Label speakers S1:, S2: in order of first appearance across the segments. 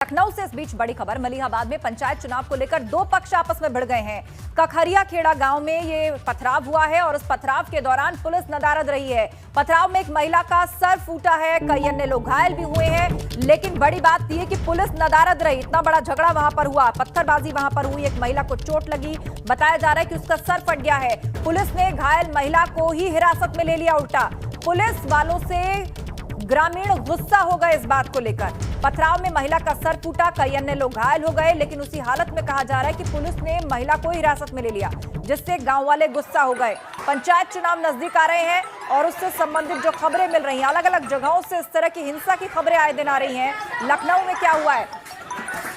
S1: लखनऊ से इस बीच बड़ी खबर। मलिहाबाद में पंचायत चुनाव को लेकर दो पक्ष आपस में भिड़ गए हैं। कखरिया खेड़ा गांव में ये पथराव हुआ है और उस पथराव के दौरान पुलिस नदारद रही है। पथराव में एक महिला का सर फूटा है, कई अन्य लोग घायल भी हुए हैं, लेकिन बड़ी बात यह कि पुलिस नदारद रही। इतना बड़ा झगड़ा वहां पर हुआ, पत्थरबाजी वहां पर हुई, एक महिला को चोट लगी, बताया जा रहा है कि उसका सर फट गया है। पुलिस ने घायल महिला को ही हिरासत में ले लिया। उल्टा पुलिस वालों से ग्रामीण गुस्सा हो गए इस बात को लेकर। पथराव में महिला का सर फूटा, कई अन्य लोग घायल हो गए, लेकिन उसी हालत में कहा जा रहा है कि पुलिस ने महिला को हिरासत में ले लिया, जिससे गांव वाले गुस्सा हो गए। पंचायत चुनाव नजदीक आ रहे हैं और उससे संबंधित जो खबरें मिल रही हैं, अलग अलग जगहों से इस तरह की हिंसा की खबरें आए दिन आ रही हैं। लखनऊ में क्या हुआ है?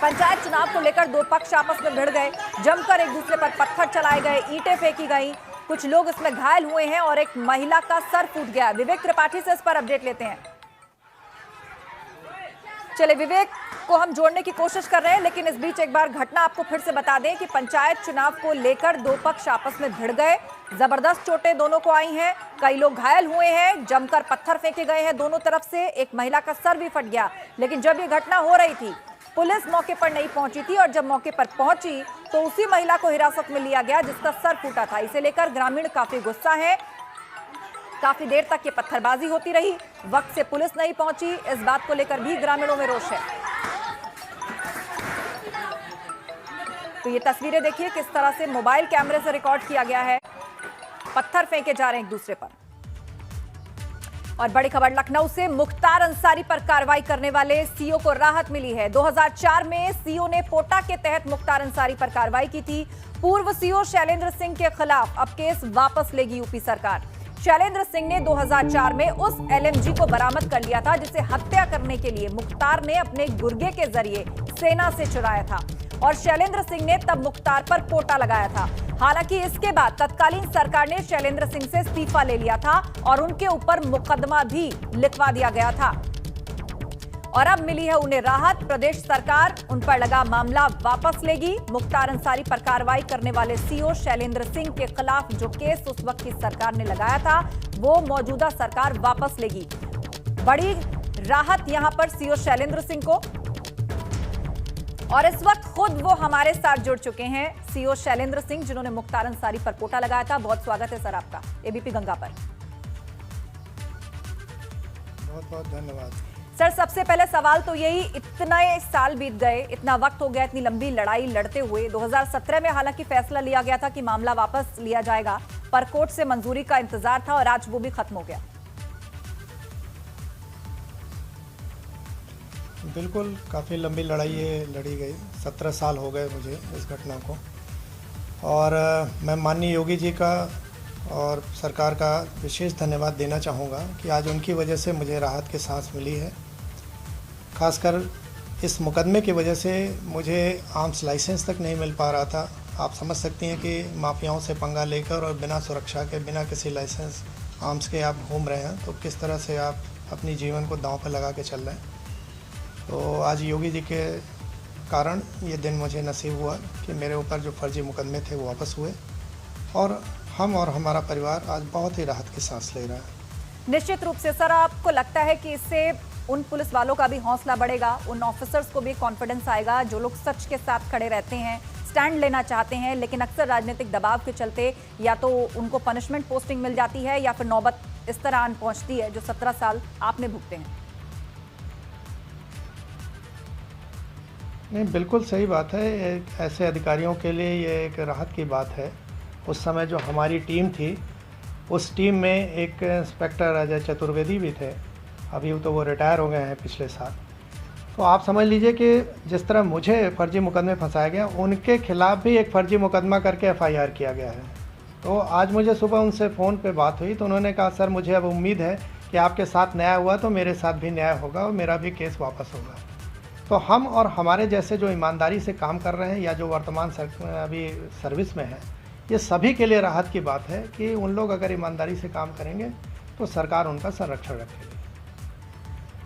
S1: पंचायत चुनाव को लेकर दो पक्ष आपस में भिड़ गए, जमकर एक दूसरे पर पत्थर चलाए गए, ईंटें फेंकी गई, कुछ लोग इसमें घायल हुए हैं और एक महिला का सर फूट गया। विवेक त्रिपाठी से इस पर अपडेट लेते हैं। चले विवेक को हम जोड़ने की कोशिश कर रहे हैं, लेकिन इस बीच एक बार घटना आपको फिर से बता दें कि पंचायत चुनाव को लेकर दो पक्ष आपस में भिड़ गए, जबरदस्त चोटें दोनों को आई हैं, कई लोग घायल हुए हैं, जमकर पत्थर फेंके गए हैं दोनों तरफ से, एक महिला का सर भी फट गया। लेकिन जब ये घटना हो रही थी, पुलिस मौके पर नहीं पहुंची थी और जब मौके पर पहुंची तो उसी महिला को हिरासत में लिया गया जिसका सर फूटा था। इसे लेकर ग्रामीण काफी गुस्सा है। काफी देर तक ये पत्थरबाजी होती रही, वक्त से पुलिस नहीं पहुंची, इस बात को लेकर भी ग्रामीणों में रोष है। तो ये तस्वीरें देखिए किस तरह से मोबाइल कैमरे से रिकॉर्ड किया गया है, पत्थर फेंके जा रहे हैं एक दूसरे पर। और बड़ी खबर लखनऊ से, मुख्तार अंसारी पर कार्रवाई करने वाले सीओ को राहत मिली है। 2004 में सीओ ने पोटा के तहत मुख्तार अंसारी पर कार्रवाई की थी। पूर्व सीओ शैलेंद्र सिंह के खिलाफ अब केस वापस लेगी यूपी सरकार। शैलेंद्र सिंह ने 2004 में उस एलएमजी को बरामद कर लिया था जिसे हत्या करने के लिए मुख्तार ने अपने गुर्गे के जरिए सेना से चुराया था और शैलेंद्र सिंह ने तब मुख्तार पर पोटा लगाया था। हालांकि इसके बाद तत्कालीन सरकार ने शैलेंद्र सिंह से इस्तीफा ले लिया था और उनके ऊपर मुकदमा भी लिखवा दिया गया था और अब मिली है उन्हें राहत। प्रदेश सरकार उन पर लगा मामला वापस लेगी। मुख्तार अंसारी पर कार्रवाई करने वाले सीओ शैलेंद्र सिंह के खिलाफ जो केस उस वक्त की सरकार ने लगाया था वो मौजूदा सरकार वापस लेगी। बड़ी राहत यहां पर सीओ शैलेंद्र सिंह को, और इस वक्त खुद वो हमारे साथ जुड़ चुके हैं सीओ शैलेंद्र सिंह, जिन्होंने मुख्तार अंसारी पर पोटा लगाया था। बहुत स्वागत है सर आपका एबीपी गंगा पर।
S2: बहुत बहुत धन्यवाद
S1: सर। सबसे पहले सवाल तो यही, इतने साल बीत गए, इतना वक्त हो गया, इतनी लंबी लड़ाई लड़ते हुए 2017 में हालांकि फैसला लिया गया था कि मामला वापस लिया जाएगा, पर कोर्ट से मंजूरी का इंतजार था और आज वो भी खत्म हो गया।
S2: बिल्कुल, काफ़ी लंबी लड़ाई ये लड़ी गई। 17 साल हो गए मुझे इस घटना को, और मैं माननीय योगी जी का और सरकार का विशेष धन्यवाद देना चाहूँगा कि आज उनकी वजह से मुझे राहत की सांस मिली है। खासकर इस मुकदमे की वजह से मुझे आर्म्स लाइसेंस तक नहीं मिल पा रहा था। आप समझ सकती हैं कि माफियाओं से पंगा लेकर और बिना सुरक्षा के, बिना किसी लाइसेंस आर्म्स के आप घूम रहे हैं, तो किस तरह से आप अपनी जीवन को दांव पर लगा के चल रहे हैं। तो आज योगी जी के कारण ये दिन मुझे नसीब हुआ कि मेरे ऊपर जो फर्जी मुकदमे थे वो वापस हुए और हम और हमारा परिवार आज बहुत ही राहत की सांस ले रहा है।
S1: निश्चित रूप से सर, आपको लगता है कि इससे उन पुलिस वालों का भी हौसला बढ़ेगा, उन ऑफिसर्स को भी कॉन्फिडेंस आएगा जो लोग सच के साथ खड़े रहते हैं, स्टैंड लेना चाहते हैं, लेकिन अक्सर राजनीतिक दबाव के चलते या तो उनको पनिशमेंट पोस्टिंग मिल जाती है या फिर नौबत इस तरह आन पहुंचती है जो 17 साल आपने भुगते हैं।
S2: नहीं, बिल्कुल सही बात है। ऐसे अधिकारियों के लिए ये एक राहत की बात है। उस समय जो हमारी टीम थी, उस टीम में एक इंस्पेक्टर अजय चतुर्वेदी भी थे, अभी तो वो रिटायर हो गए हैं पिछले साल। तो आप समझ लीजिए कि जिस तरह मुझे फर्जी मुकदमे फंसाया गया, उनके खिलाफ भी एक फर्जी मुकदमा करके एफआईआर किया गया है। तो आज मुझे सुबह उनसे फ़ोन पे बात हुई तो उन्होंने कहा, सर मुझे अब उम्मीद है कि आपके साथ न्याय हुआ तो मेरे साथ भी न्याय होगा और मेरा भी केस वापस होगा। तो हम और हमारे जैसे जो ईमानदारी से काम कर रहे हैं या जो वर्तमान अभी सर्विस में है, ये सभी के लिए राहत की बात है कि उन लोग अगर ईमानदारी से काम करेंगे तो सरकार उनका संरक्षण रखेगी।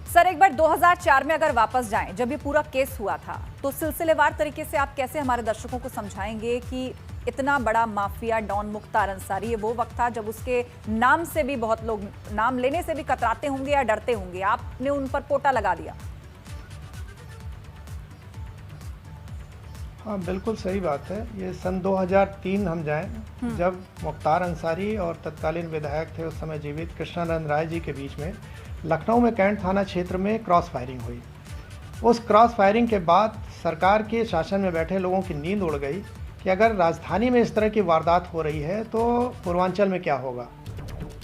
S1: सर, एक बार 2004 में अगर वापस जाएं, जब ये पूरा केस हुआ था, तो सिलसिलेवार तरीके से आप कैसे हमारे दर्शकों को समझाएंगे कि इतना बड़ा माफिया डॉन मुख्तार अंसारी, ये वो वक्त था जब उसके नाम से भी बहुत लोग, नाम लेने से भी कतराते होंगे या डरते होंगे, आपने उन पर पोटा लगा दिया।
S2: हाँ, बिल्कुल सही बात है। ये सन 2003 हम जाएं, जब मुख्तार अंसारी और तत्कालीन विधायक थे उस समय जीवित कृष्णानंद राय जी के बीच में लखनऊ में कैंट थाना क्षेत्र में क्रॉस फायरिंग हुई। उस क्रॉस फायरिंग के बाद सरकार के शासन में बैठे लोगों की नींद उड़ गई कि अगर राजधानी में इस तरह की वारदात हो रही है तो पूर्वांचल में क्या होगा।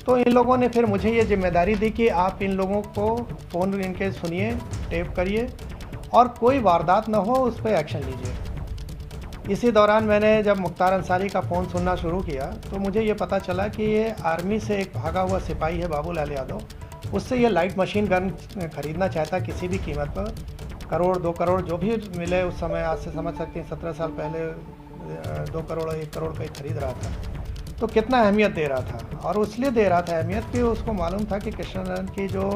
S2: तो इन लोगों ने फिर मुझे ये जिम्मेदारी दी कि आप इन लोगों को फ़ोन इनके सुनिए, टेप करिए और कोई वारदात ना हो उस पर एक्शन लीजिए। इसी दौरान मैंने जब मुख्तार अंसारी का फ़ोन सुनना शुरू किया तो मुझे ये पता चला कि ये आर्मी से एक भागा हुआ सिपाही है बाबूलाल यादव, उससे ये लाइट मशीन गन खरीदना चाहता किसी भी कीमत पर, करोड़ 2 करोड़ जो भी मिले उस समय, आज से समझ सकते हैं 17 साल पहले 2 करोड़ 1 करोड़ का ही खरीद रहा था। तो कितना अहमियत दे रहा था, और इसलिए दे रहा था अहमियत कि उसको मालूम था कि कृष्णानंद की जो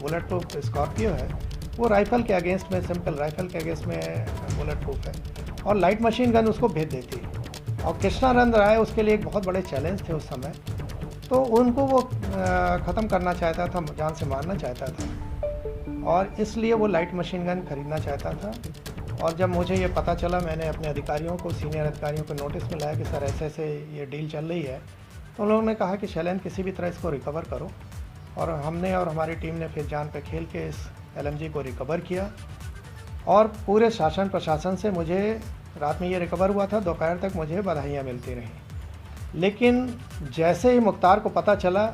S2: बुलेट प्रूफ स्कॉर्पियो है वो राइफ़ल के अगेंस्ट में, सिंपल राइफ़ल के अगेंस्ट में बुलेट प्रूफ है और लाइट मशीन गन उसको भेज देती। और कृष्णानंद राय उसके लिए एक बहुत बड़े चैलेंज थे उस समय, तो उनको वो ख़त्म करना चाहता था, जान से मारना चाहता था और इसलिए वो लाइट मशीन गन खरीदना चाहता था। और जब मुझे ये पता चला, मैंने अपने अधिकारियों को, सीनियर अधिकारियों को नोटिस में लाया कि सर ऐसे ऐसे ये डील चल रही है। तो उन लोगों ने कहा कि शैलेंद्र किसी भी तरह इसको रिकवर करो, और हमने और हमारी टीम ने फिर जान पे खेल के इस LMG को रिकवर किया। और पूरे शासन प्रशासन से मुझे, रात में ये रिकवर हुआ था, दोपहर तक मुझे बधाइयाँ मिलती रहीं। लेकिन जैसे ही मुख्तार को पता चला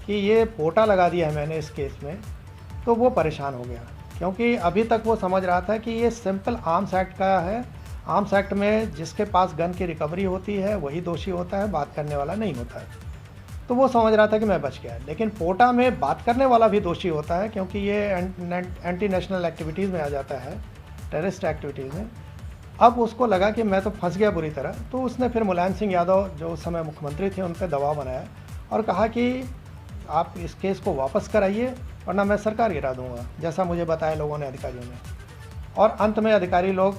S2: कि ये पोटा लगा दिया है मैंने इस केस में, तो वो परेशान हो गया, क्योंकि अभी तक वो समझ रहा था कि ये सिंपल आर्म्स एक्ट का है। आर्म्स एक्ट में जिसके पास गन की रिकवरी होती है वही दोषी होता है, बात करने वाला नहीं होता है। तो वो समझ रहा था कि मैं बच गया। लेकिन पोटा में बात करने वाला भी दोषी होता है, क्योंकि ये एंटी नेशनल एक्टिविटीज़ में आ जाता है, टेररिस्ट एक्टिविटीज़ में। अब उसको लगा कि मैं तो फंस गया बुरी तरह। तो उसने फिर मुलायम सिंह यादव जो उस समय मुख्यमंत्री थे उन पर दबाव बनाया और कहा कि आप इस केस को वापस कराइए वरना मैं सरकार गिरा दूंगा, जैसा मुझे बताया लोगों ने, अधिकारियों ने। और अंत में अधिकारी लोग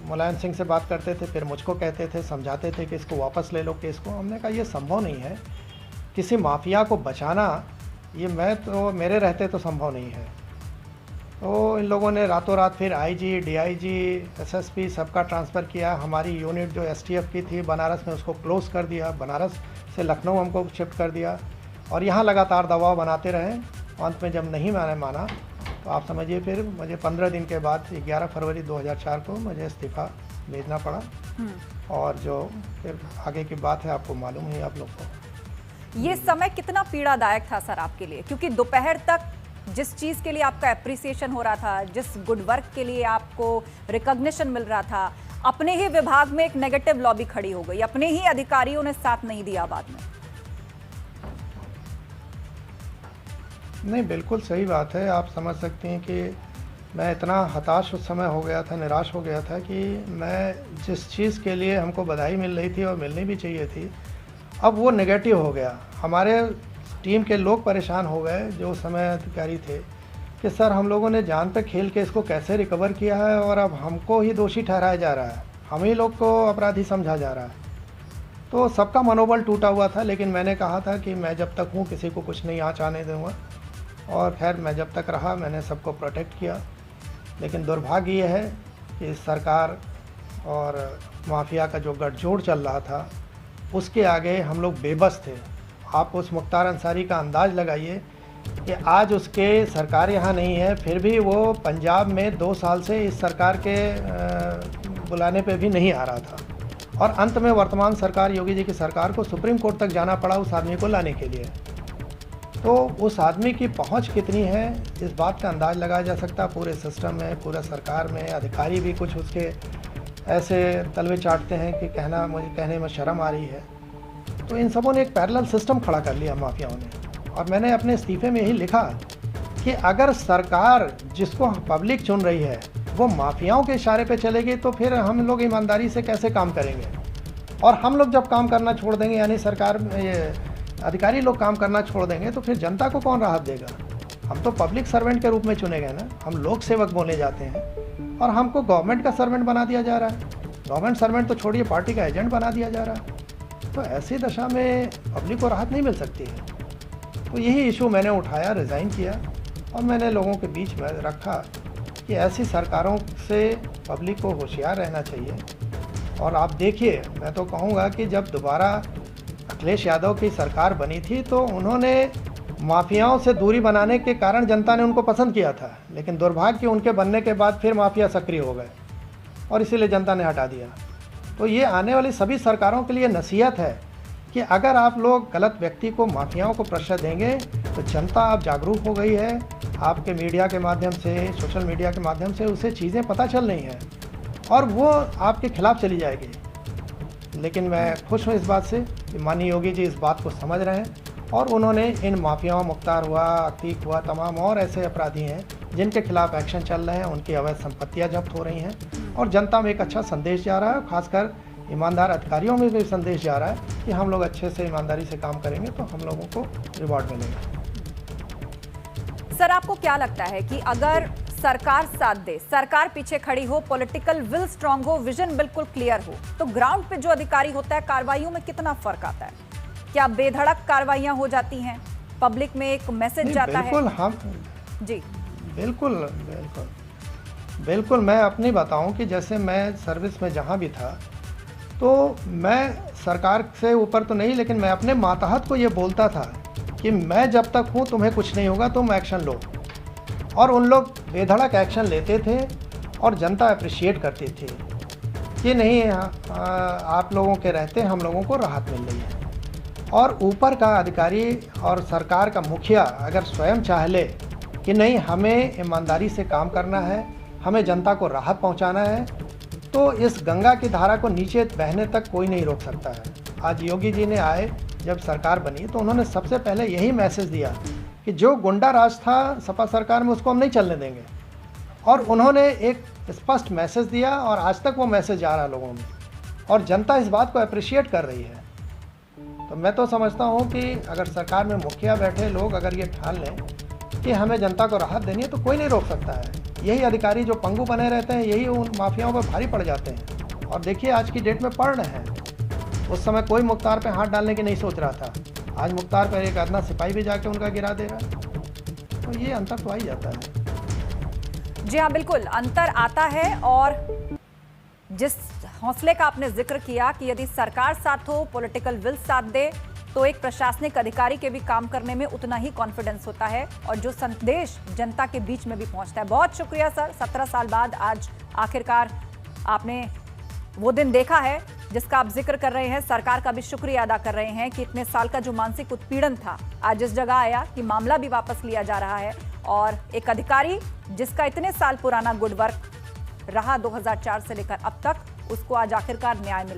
S2: मुलायम सिंह से बात करते थे, फिर मुझको कहते थे, समझाते थे कि इसको वापस ले लो केस को। हमने कहा ये संभव नहीं है, किसी माफिया को बचाना ये मेरे रहते तो संभव नहीं है। तो इन लोगों ने रातों रात फिर IG, DIG, SSP सबका ट्रांसफ़र किया। हमारी यूनिट जो STF की थी बनारस में, उसको क्लोज़ कर दिया। बनारस से लखनऊ हमको शिफ्ट कर दिया और यहाँ लगातार दबाव बनाते रहे। अंत में जब नहीं मैंने माना तो आप समझिए फिर मुझे 15 दिन के बाद 11 फरवरी 2004 को मुझे इस्तीफ़ा भेजना पड़ा। और जो फिर आगे की बात है आपको मालूम ही, आप लोग को।
S1: ये समय कितना पीड़ादायक था सर आपके लिए, क्योंकि दोपहर तक जिस चीज़ के लिए आपका एप्रिसिएशन हो रहा था, जिस गुड वर्क के लिए आपको रिकॉग्निशन मिल रहा था, अपने ही विभाग में एक नेगेटिव लॉबी खड़ी हो गई, अपने ही अधिकारियों ने साथ नहीं दिया बाद में।
S2: नहीं, बिल्कुल सही बात है। आप समझ सकते हैं कि मैं इतना हताश उस समय हो गया था, निराश हो गया था कि मैं जिस चीज़ के लिए हमको बधाई मिल रही थी और मिलनी भी चाहिए थी, अब वो नेगेटिव हो गया। हमारे टीम के लोग परेशान हो गए जो उस समय अधिकारी थे कि सर हम लोगों ने जान पे खेल के इसको कैसे रिकवर किया है और अब हमको ही दोषी ठहराया जा रहा है, हम ही लोग को अपराधी समझा जा रहा है। तो सबका मनोबल टूटा हुआ था। लेकिन मैंने कहा था कि मैं जब तक हूँ किसी को कुछ नहीं आँच आने दूँगा, और खैर मैं जब तक रहा मैंने सबको प्रोटेक्ट किया। लेकिन दुर्भाग्य ये है कि सरकार और माफिया का जो गठजोड़ चल रहा था उसके आगे हम लोग बेबस थे। आप उस मुख्तार अंसारी का अंदाज़ लगाइए कि आज उसके सरकार यहाँ नहीं है, फिर भी वो पंजाब में 2 साल से इस सरकार के बुलाने पे भी नहीं आ रहा था। और अंत में वर्तमान सरकार, योगी जी की सरकार को सुप्रीम कोर्ट तक जाना पड़ा उस आदमी को लाने के लिए। तो उस आदमी की पहुंच कितनी है इस बात का अंदाज़ लगाया जा सकता है। पूरे सिस्टम में, पूरे सरकार में अधिकारी भी कुछ उसके ऐसे तलवे चाटते हैं कि मुझे कहने में शर्म आ रही है। तो इन सबों ने एक पैरेलल सिस्टम खड़ा कर लिया माफियाओं ने। और मैंने अपने इस्तीफे में यही लिखा कि अगर सरकार जिसको पब्लिक चुन रही है वो माफियाओं के इशारे पे चलेगी तो फिर हम लोग ईमानदारी से कैसे काम करेंगे। और हम लोग जब काम करना छोड़ देंगे, यानी सरकार ये अधिकारी लोग काम करना छोड़ देंगे, तो फिर जनता को कौन राहत देगा। हम तो पब्लिक सर्वेंट के रूप में चुने गए ना, हम लोक सेवक बोले जाते हैं और हमको गवर्नमेंट का सर्वेंट बना दिया जा रहा है। गवर्नमेंट सर्वेंट तो छोड़िए, पार्टी का एजेंट बना दिया जा रहा है। तो ऐसी दशा में पब्लिक को राहत नहीं मिल सकती है। तो यही इशू मैंने उठाया, रिज़ाइन किया और मैंने लोगों के बीच में रखा कि ऐसी सरकारों से पब्लिक को होशियार रहना चाहिए। और आप देखिए, मैं तो कहूँगा कि जब दोबारा अखिलेश यादव की सरकार बनी थी तो उन्होंने माफियाओं से दूरी बनाने के कारण जनता ने उनको पसंद किया था, लेकिन दुर्भाग्य उनके बनने के बाद फिर माफिया सक्रिय हो गए और इसीलिए जनता ने हटा दिया। तो ये आने वाली सभी सरकारों के लिए नसीहत है कि अगर आप लोग गलत व्यक्ति को, माफियाओं को प्रश्रय देंगे तो जनता अब जागरूक हो गई है। आपके मीडिया के माध्यम से, सोशल मीडिया के माध्यम से उसे चीज़ें पता चल रही हैं और वो आपके खिलाफ चली जाएगी। लेकिन मैं खुश हूँ इस बात से कि माननीय योगी जी इस बात को समझ रहे हैं और उन्होंने इन माफियाओं, मुख्तार हुआ, अतीक हुआ, तमाम और ऐसे अपराधी हैं जिनके खिलाफ एक्शन चल रहे हैं, उनकी अवैध संपत्तियां जब्त हो रही हैं और जनता में एक अच्छा संदेश जा रहा है। खासकर ईमानदार अधिकारियों में भी संदेश जा रहा है कि हम लोग अच्छे से, ईमानदारी से काम करेंगे तो हम लोगों को रिवॉर्ड मिलेगा।
S1: सर, आपको क्या लगता है कि अगर सरकार साथ दे, सरकार पीछे खड़ी हो, पॉलिटिकल विल स्ट्रांग हो, विजन बिल्कुल क्लियर हो, तो ग्राउंड पे जो अधिकारी होता है कार्रवाइयों में कितना फर्क आता है? क्या बेधड़क कार्रवाइयां हो जाती हैं? पब्लिक में एक मैसेज जाता है?
S2: बिल्कुल, हम
S1: जी
S2: बिल्कुल बिल्कुल बिल्कुल मैं अपनी बताऊं कि जैसे मैं सर्विस में जहां भी था तो मैं सरकार से ऊपर तो नहीं, लेकिन मैं अपने मातहत को ये बोलता था कि मैं जब तक हूँ तुम्हें कुछ नहीं होगा, तुम एक्शन लो। और उन लोग बेधड़क एक्शन लेते थे और जनता अप्रिशिएट करती थी कि नहीं, आप लोगों के रहते हम लोगों को राहत मिल रही है। और ऊपर का अधिकारी और सरकार का मुखिया अगर स्वयं चाह ले कि नहीं, हमें ईमानदारी से काम करना है, हमें जनता को राहत पहुंचाना है, तो इस गंगा की धारा को नीचे बहने तक कोई नहीं रोक सकता है। आज योगी जी ने आए, जब सरकार बनी तो उन्होंने सबसे पहले यही मैसेज दिया कि जो गुंडा राज था सपा सरकार में उसको हम नहीं चलने देंगे। और उन्होंने एक स्पष्ट मैसेज दिया और आज तक वो मैसेज जा रहा है लोगों में और जनता इस बात को अप्रिशिएट कर रही है। तो मैं तो समझता हूँ कि अगर सरकार में मुखिया बैठे लोग अगर ये ठान लें कि हमें जनता को राहत देनी है तो कोई नहीं रोक सकता है। यही अधिकारी जो पंगु बने रहते हैं, यही उन माफियाओं पर भारी पड़ जाते हैं। और देखिए आज की डेट में पड़ रहे हैं। उस समय कोई मुख्तार पे हाथ डालने की नहीं सोच रहा था, आज मुख्तार पर एक आधना सिपाही भी जाके उनका गिरा दे रहा है। तो ये अंतर तो आ ही जाता है।
S1: जी हाँ, बिल्कुल अंतर आता है। और जिस हौसले का आपने जिक्र किया कि यदि सरकार साथ हो, पॉलिटिकल विल साथ दे, तो एक प्रशासनिक अधिकारी के भी काम करने में उतना ही कॉन्फिडेंस होता है और जो संदेश जनता के बीच में भी पहुंचता है। बहुत शुक्रिया सर, 17 साल बाद आज आखिरकार आपने वो दिन देखा है जिसका आप जिक्र कर रहे हैं। सरकार का भी शुक्रिया अदा कर रहे हैं कि इतने साल का जो मानसिक उत्पीड़न था आज इस जगह आया कि मामला भी वापस लिया जा रहा है और एक अधिकारी जिसका इतने साल पुराना गुड वर्क रहा 2004 से लेकर अब तक, उसको आज आखिरकार न्याय मिला।